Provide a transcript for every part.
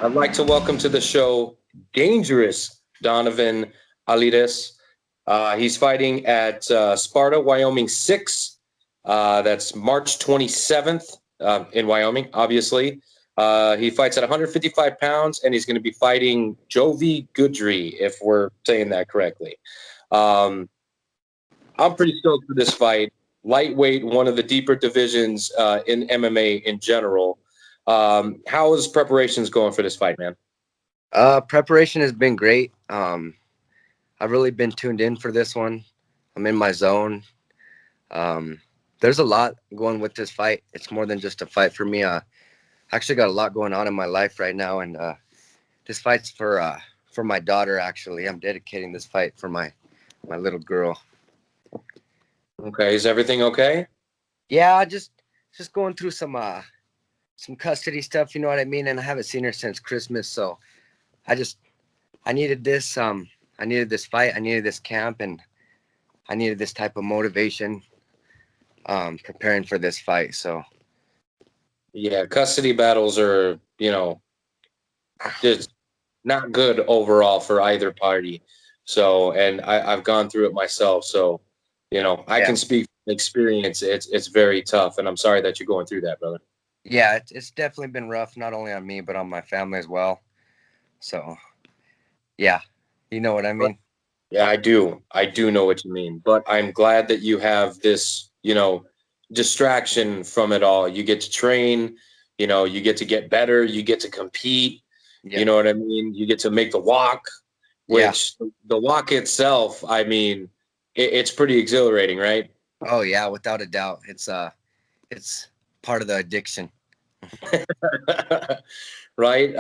I'd like to welcome to the show dangerous Donovan Alirez. He's fighting at Sparta, Wyoming 6. That's March 27th in Wyoming, obviously. He fights at 155 pounds, and he's going to be fighting Jovi Goodry, if we're saying that correctly. Um, I'm pretty stoked for this fight. Lightweight, one of the deeper divisions in MMA in general. How is preparations going for this fight, man? Preparation has been great. I've really been tuned in for this one. I'm in my zone. Um, there's a lot going with this fight. It's more than just a fight for me. Actually got a lot going on in my life right now, and this fight's for my daughter. Actually, I'm dedicating this fight for my little girl. Okay, is everything okay? Yeah, just going through some custody stuff. You know what I mean? And I haven't seen her since Christmas, so I just I needed this. I needed this fight. I needed this camp, and I needed this type of motivation. Preparing for this fight. So Yeah, custody battles are, just not good overall for either party. So, and I've gone through it myself. So, I yeah, can speak from experience. It's very tough, and I'm sorry that you're going through that, brother. yeah, it's definitely been rough, not only on me but on my family as well. So yeah, you know what I But mean. yeah, I do. I do know what you mean. But I'm glad that you have this, distraction from it all. You get to train, you get to get better, you get to compete. You Yep. know what I mean? You get to make the walk, Yeah. which the walk itself, I mean, it's pretty exhilarating, right? Oh yeah, without a doubt. It's part of the addiction. Right?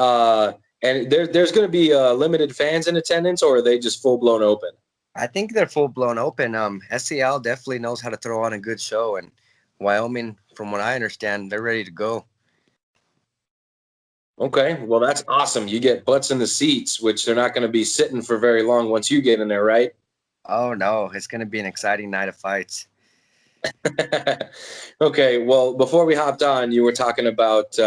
And there's going to be limited fans in attendance, or are they just full blown open? I think they're full blown open. SEL definitely knows how to throw on a good show, and Wyoming, from what I understand, they're ready to go. Okay, well that's awesome. You get butts in the seats, which they're not going to be sitting for very long once you get in there, right? Oh no, it's going to be an exciting night of fights. Okay, well before we hopped on, you were talking about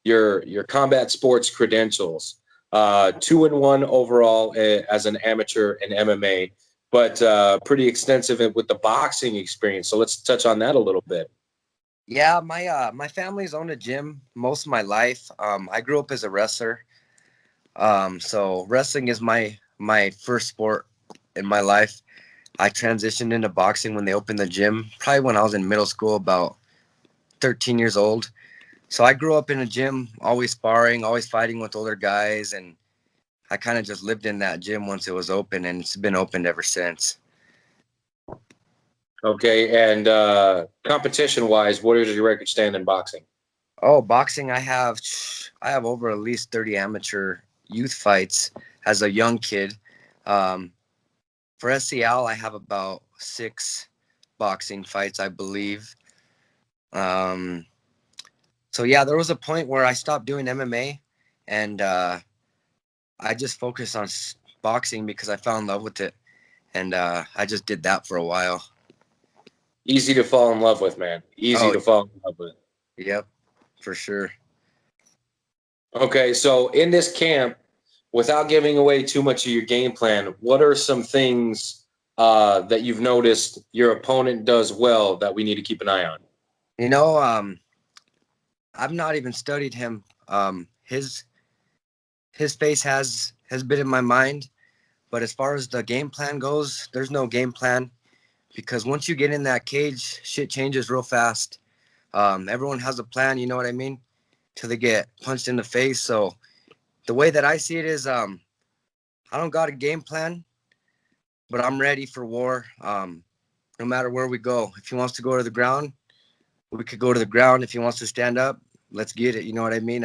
your combat sports credentials. 2-1 overall as an amateur in MMA, but pretty extensive with the boxing experience. So let's touch on that a little bit. Yeah, my family's owned a gym most of my life. I grew up as a wrestler. So wrestling is my first sport in my life. I transitioned into boxing when they opened the gym, probably when I was in middle school, about 13 years old. So I grew up in a gym, always sparring, always fighting with older guys, and I kind of just lived in that gym once it was open, and it's been opened ever since. Okay, and competition wise, what is your record stand in boxing? Oh, boxing! I have over at least 30 amateur youth fights as a young kid. Um, for SCL, I have about six boxing fights, I believe. Um, so yeah, there was a point where I stopped doing MMA, and I just focused on boxing because I fell in love with it, and I just did that for a while. Easy to fall in love with, man. Easy Oh, to fall in love with. yep, for sure. Okay, so in this camp, without giving away too much of your game plan, what are some things that you've noticed your opponent does well that we need to keep an eye on? You know, I've not even studied him. His face has been in my mind, but as far as the game plan goes, there's no game plan because once you get in that cage, shit changes real fast. Everyone has a plan, you know what I mean, till they get punched in the face. So the way that I see it is, I don't got a game plan, but I'm ready for war. No matter where we go, if he wants to go to the ground, we could go to the ground. If he wants to stand up, let's get it. You know what I mean?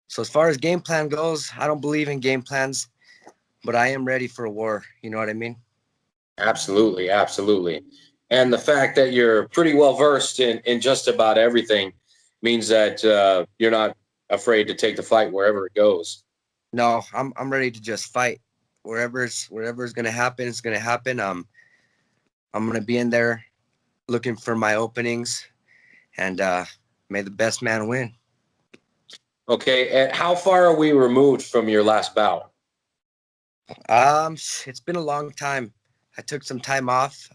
So as far as game plan goes, I don't believe in game plans, but I am ready for a war. You know what I mean? Absolutely, absolutely. And the fact that you're pretty well versed in just about everything means that you're not afraid to take the fight wherever it goes. No, I'm ready to just fight. Wherever's gonna happen, it's gonna happen. I'm gonna be in there looking for my openings, and may the best man win. Okay, and how far are we removed from your last bout? It's been a long time. I took some time off.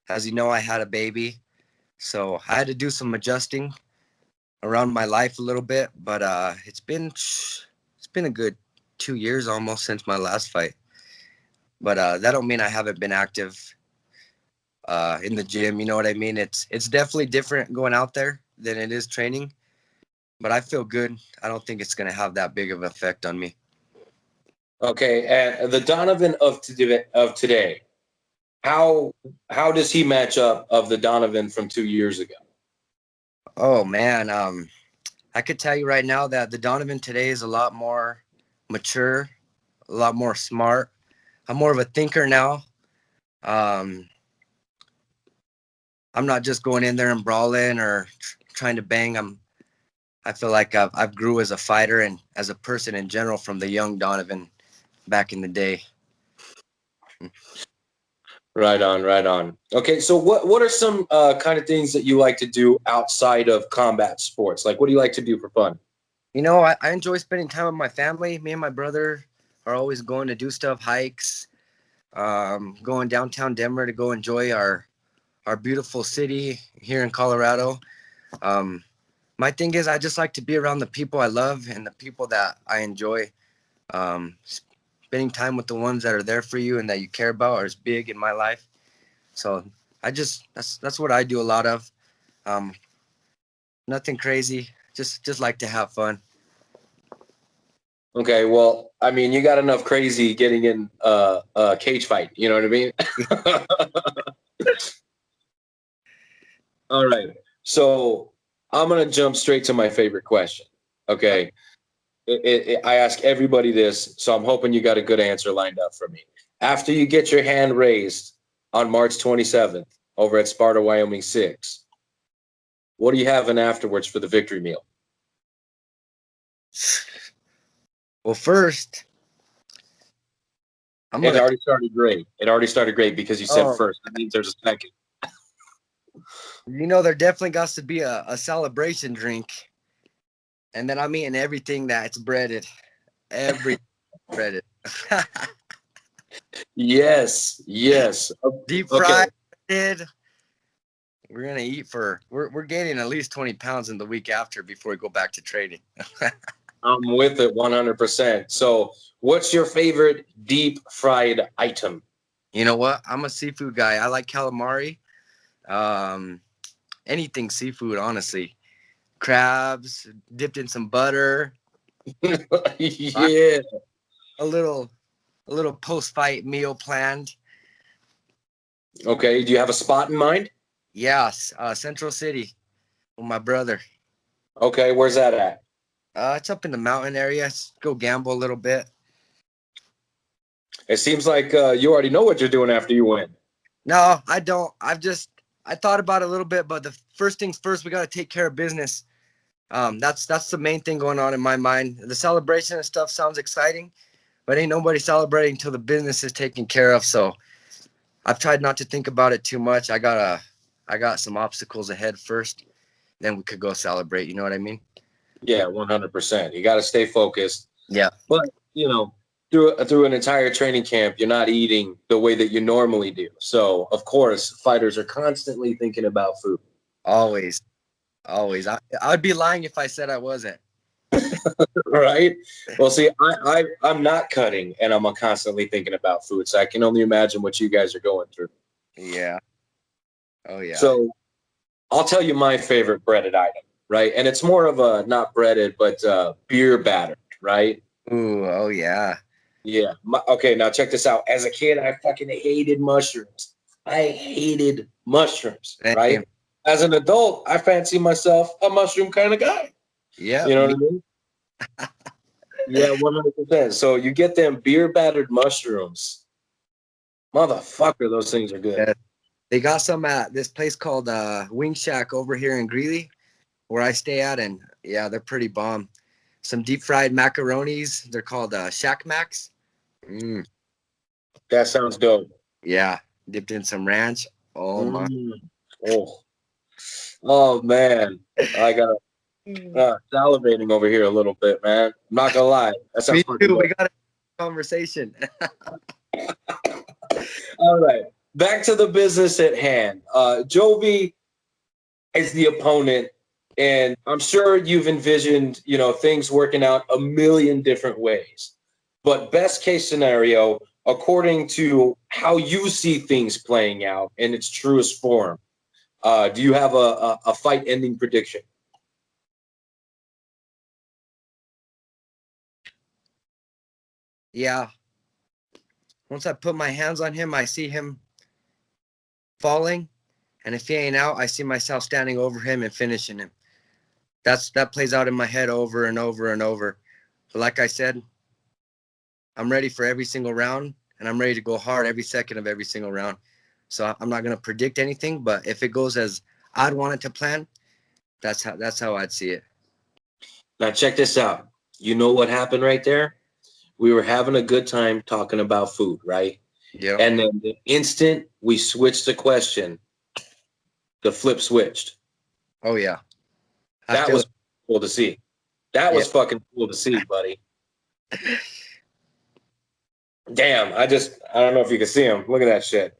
As you know, I had a baby, so I had to do some adjusting around my life a little bit. But it's been a good 2 years almost since my last fight. But that don't mean I haven't been active in the gym. You know what I mean? It's definitely different going out there than it is training. But I feel good. I don't think it's gonna have that big of an effect on me. Okay, and the Donovan of today, how how does he match up of the Donovan from 2 years ago? Oh man, I could tell you right now that the Donovan today is a lot more mature, a lot more smart. I'm more of a thinker now. Um, I'm not just going in there and brawling or trying to bang. I feel like I've grew as a fighter and as a person in general from the young Donovan back in the day. Right on, right on. Okay, so what are some kind of things that you like to do outside of combat sports? Like, what do you like to do for fun? You know, I enjoy spending time with my family. Me and my brother are always going to do stuff, hikes, going downtown Denver to go enjoy our beautiful city here in Colorado. Um, my thing is, I just like to be around the people I love and the people that I enjoy. Spending time with the ones that are there for you and that you care about is big in my life. So that's what I do a lot of. Um, Nothing crazy. Just like to have fun. Okay, well, I mean, you got enough crazy getting in a cage fight. You know what I mean? All right. So I'm gonna jump straight to my favorite question. Okay. I ask everybody this, so I'm hoping you got a good answer lined up for me. After you get your hand raised on March 27th over at Sparta, Wyoming 6, what are you having afterwards for the victory meal? Well, first I'm It gonna. already started great. It already started great because you said Oh, first. That means there's a second. you know there definitely got to be a celebration drink, and then I'm eating everything that's breaded. Every breaded. Yes, yes. Deep Okay, fried. Breaded. We're gonna eat for. We're gaining at least 20 pounds in the week after before we go back to training. I'm with it 100%. So, what's your favorite deep fried item? You know what? I'm a seafood guy. I like calamari. Um, Anything seafood, honestly. Crabs dipped in some butter. Yeah. A little, a little post-fight meal planned. Okay. Do you have a spot in mind? Yes, Central City with my brother. Okay. Where's that at? It's up in the mountain area. Let's go gamble a little bit. It seems like you already know what you're doing after you win. No, I don't. I thought about it a little bit, but the first things first, we got to take care of business. That's the main thing going on in my mind. The celebration and stuff sounds exciting, but ain't nobody celebrating until the business is taken care of. So I've tried not to think about it too much. I got some obstacles ahead first, then we could go celebrate. You know what I mean? Yeah, 100%. You got to stay focused. Yeah. But, you know, through an entire training camp, you're not eating the way that you normally do. So, of course, fighters are constantly thinking about food. Always, always. I'd be lying if I said I wasn't. Right? Well, see, I'm not cutting, and I'm constantly thinking about food, so I can only imagine what you guys are going through. Yeah. Oh yeah. So I'll tell you my favorite breaded item, right? And it's more of a not breaded, but beer battered, right? Ooh. Oh yeah. Yeah. Okay, now check this out. As a kid, I fucking hated mushrooms. I hated mushrooms, right? Same. As an adult, I fancy myself a mushroom kind of guy. You Yep. know what I mean? Yeah, 100%. So you get them beer battered mushrooms. Motherfucker, those things are good. Yeah. They got some at this place called Wing Shack over here in Greeley, where I stay at, and yeah, they're pretty bomb. Some deep fried macaronis. They're called Shack Macs. Mm, That sounds dope. yeah, dipped in some ranch. Oh my. Mm. Oh, oh man. I gotta. Salivating over here a little bit, man. I'm not gonna lie. That sounds Me fucking too. good. We got a conversation. All right. Back to the business at hand. Jovi is the opponent, and I'm sure you've envisioned, things working out a million different ways. But best case scenario, according to how you see things playing out in its truest form, do you have a fight ending prediction? Yeah. Once I put my hands on him, I see him falling. And if he ain't out, I see myself standing over him and finishing him. That plays out in my head over and over and over. But like I said, I'm ready for every single round, and I'm ready to go hard every second of every single round. So I'm not gonna predict anything, but if it goes as I'd want it to plan, that's how I'd see it. Now check this out. You know what happened right there? We were having a good time talking about food, right? Yeah. And then the instant we switched the question, the flip switched. Oh yeah. That was cool to see. That was fucking cool to see, buddy. Damn, I don't know if you can see him. Look at that shit.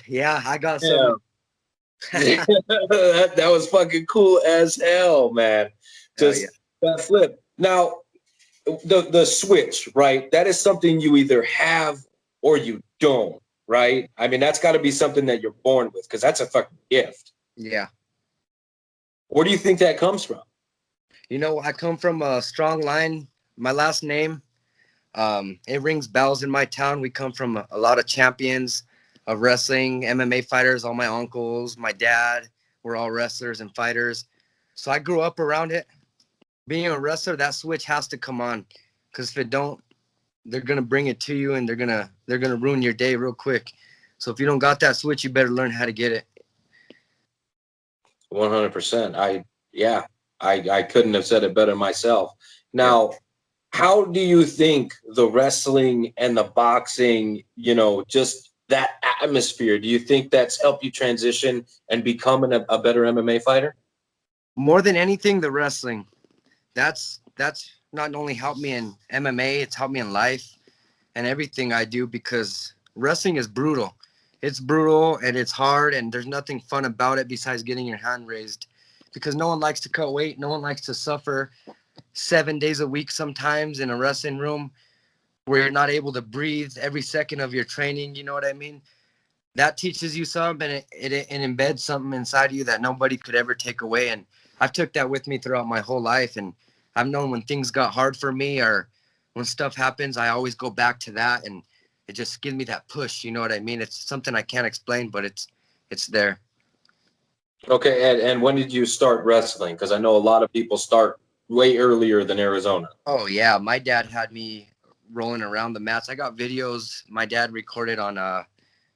Yeah, I got some. Yeah. that was fucking cool as hell, man. Just that flip. Now, the switch, right? That is something you either have or you don't, right? I mean, that's got to be something that you're born with, because that's a fucking gift. Yeah. Where do you think that comes from? I come from a strong line. My last name, it rings bells in my town. We come from a lot of champions of wrestling, MMA fighters. All my uncles, my dad, were all wrestlers and fighters. So I grew up around it. Being a wrestler, that switch has to come on, because if it don't, they're gonna bring it to you and they're gonna ruin your day real quick. So if you don't got that switch, you better learn how to get it. 100%. I couldn't have said it better myself. Now, how do you think the wrestling and the boxing, just that atmosphere, do you think that's helped you transition and becoming a better MMA fighter? More than anything, the wrestling. That's not only helped me in MMA, it's helped me in life and everything I do, because wrestling is brutal. It's brutal and it's hard, and there's nothing fun about it besides getting your hand raised, because no one likes to cut weight. No one likes to suffer 7 days a week sometimes in a wrestling room where you're not able to breathe every second of your training. You know what I mean? That teaches you something, and it embeds something inside of you that nobody could ever take away. And I've took that with me throughout my whole life. And I've known when things got hard for me or when stuff happens, I always go back to that, and it just gives me that push. You know what I mean? It's something I can't explain, but it's there. Okay, and when did you start wrestling? Because I know a lot of people start way earlier than Arizona. Oh yeah, my dad had me rolling around the mats. I got videos my dad recorded on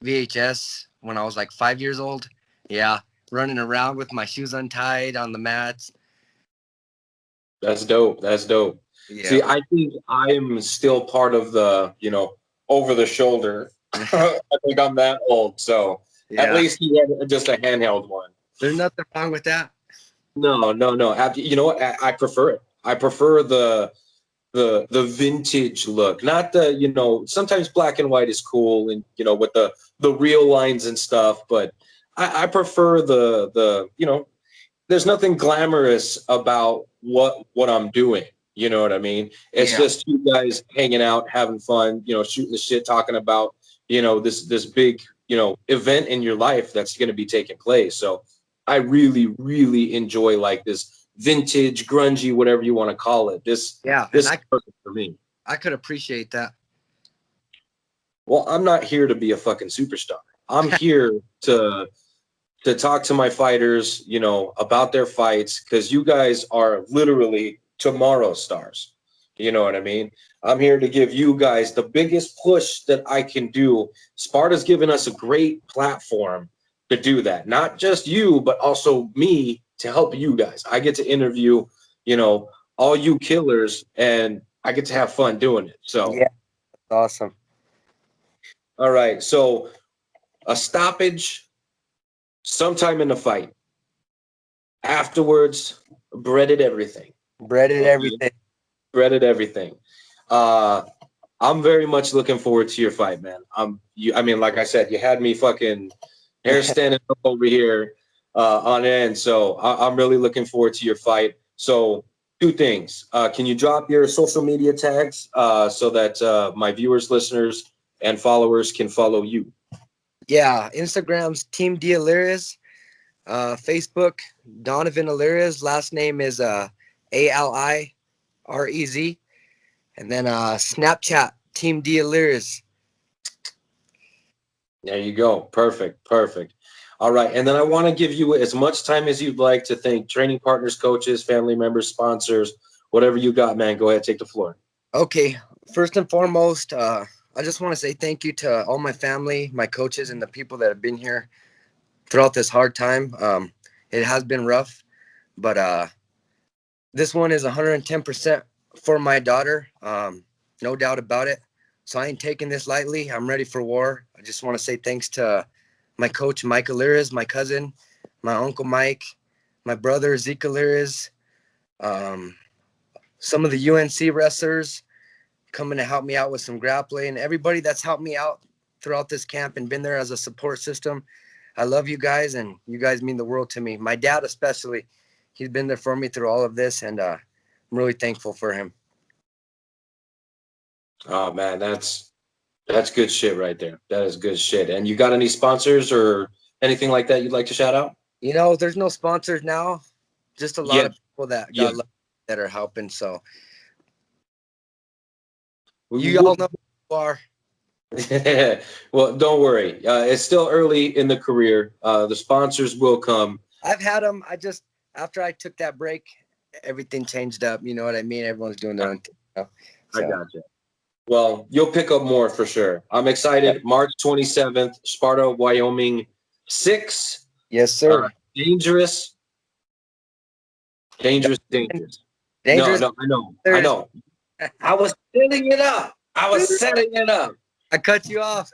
VHS when I was like 5 years old. Yeah, running around with my shoes untied on the mats. That's dope. Yeah. See, I think I am still part of the, over the shoulder. I think I'm that old. So at least he had just a handheld one. There's nothing wrong with that. No. You know what? I prefer it. I prefer the vintage look, not the, sometimes black and white is cool and, with the real lines and stuff. But I prefer there's nothing glamorous about what I'm doing. You know what I mean? It's just you guys hanging out, having fun, shooting the shit, talking about, this big, event in your life that's going to be taking place. So I really, really enjoy like this vintage, grungy, whatever you want to call it. This is perfect for me. I could appreciate that. Well, I'm not here to be a fucking superstar. I'm here to talk to my fighters, about their fights, because you guys are literally tomorrow's stars. You know what I mean? I'm here to give you guys the biggest push that I can do. Sparta's given us a great platform to do that. Not just you, but also me to help you guys. I get to interview, all you killers, and I get to have fun doing it. So yeah, awesome. All right. So a stoppage sometime in the fight. Afterwards, breaded everything. Breaded everything. Breaded everything. I'm very much looking forward to your fight, man. I mean, like I said, you had me fucking hair standing up over here on end. So I'm really looking forward to your fight. So two things. Can you drop your social media tags so that my viewers, listeners, and followers can follow you? Yeah, Instagram's Team D Alirez. Facebook, Donovan Alirez. Last name is Alirez. And then Snapchat, Team D Alirez. There you go. Perfect. Perfect. All right. And then I want to give you as much time as you'd like to thank training partners, coaches, family members, sponsors, whatever you got, man. Go ahead, take the floor. Okay. First and foremost, I just want to say thank you to all my family, my coaches, and the people that have been here throughout this hard time. It has been rough, but this one is 110% for my daughter. No doubt about it. So I ain't taking this lightly. I'm ready for war. I just want to say thanks to my coach, Mike Alirez, my cousin, my uncle Mike, my brother, Zeke Alirez, some of the UNC wrestlers coming to help me out with some grappling. Everybody that's helped me out throughout this camp and been there as a support system. I love you guys, and you guys mean the world to me. My dad especially, he's been there for me through all of this, and I'm really thankful for him. Oh man, that's good shit right there. That is good shit. And you got any sponsors or anything like that you'd like to shout out? You know, there's no sponsors now, just a lot of people that got love that are helping. So you all know who you are. Well, don't worry. It's still early in the career. The sponsors will come. I've had them. After I took that break, everything changed up. You know what I mean? Everyone's doing their own thing. So. I gotcha. Well, you'll pick up more for sure. I'm excited. March 27th, Sparta, Wyoming, 6. Yes, sir. Dangerous. No, I know. I was setting it up. I cut you off.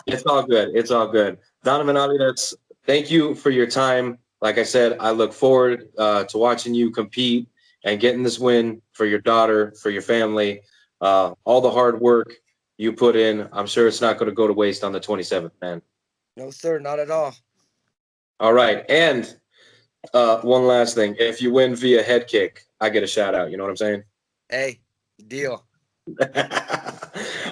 It's all good. Donovan Alirez, thank you for your time. Like I said, I look forward to watching you compete and getting this win for your daughter, for your family. All the hard work you put in, I'm sure it's not going to go to waste on the 27th, man. No, sir, not at all. All right. And one last thing. If you win via head kick, I get a shout out. You know what I'm saying? Hey, deal.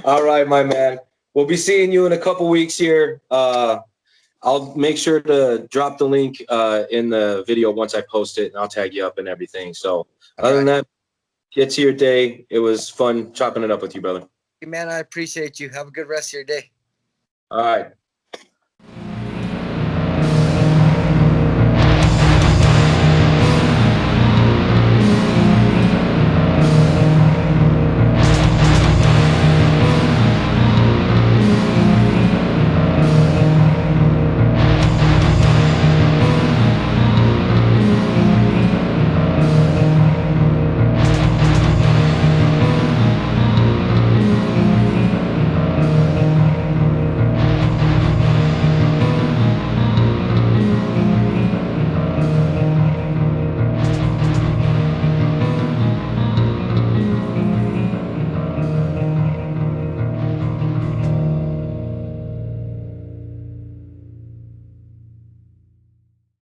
All right, my man. We'll be seeing you in a couple weeks here. I'll make sure to drop the link in the video once I post it, and I'll tag you up and everything. So other than that, get to your day. It was fun chopping it up with you, brother. Man, I appreciate you. Have a good rest of your day. All right.